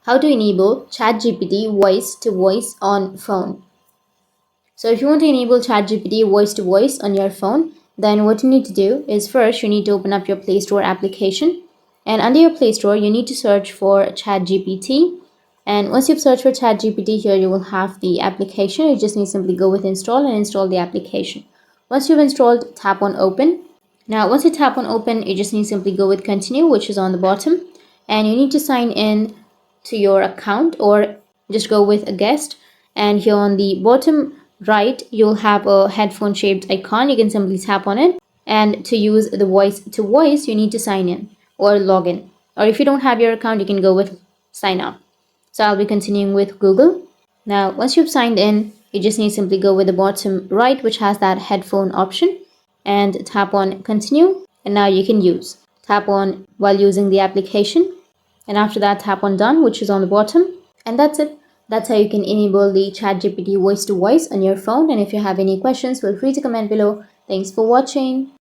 How to enable ChatGPT voice to voice on phone. So if you want to enable ChatGPT voice to voice on your phone, then what you need to do is first you need to open up your Play Store application, and under your Play Store you need to search for ChatGPT. And once you've searched for ChatGPT, here you will have the application. You just need to simply go with install and install the application. Once you've installed, tap on open. Now once you tap on open, you just need to simply go with continue, which is on the bottom, and you need to sign in to your account or just go with a guest. And here on the bottom right, you'll have a headphone shaped icon. You can simply tap on it, and to use the voice to voice you need to sign in or log in, or if you don't have your account you can go with sign up. So I'll be continuing with Google. Now once you've signed in, you just need to simply go with the bottom right, which has that headphone option, and tap on continue, and now you can use. Tap on while using the application, and after that tap on done, which is on the bottom, and that's it. That's how you can enable the ChatGPT voice to voice on your phone. And if you have any questions, feel free to comment below. Thanks for watching.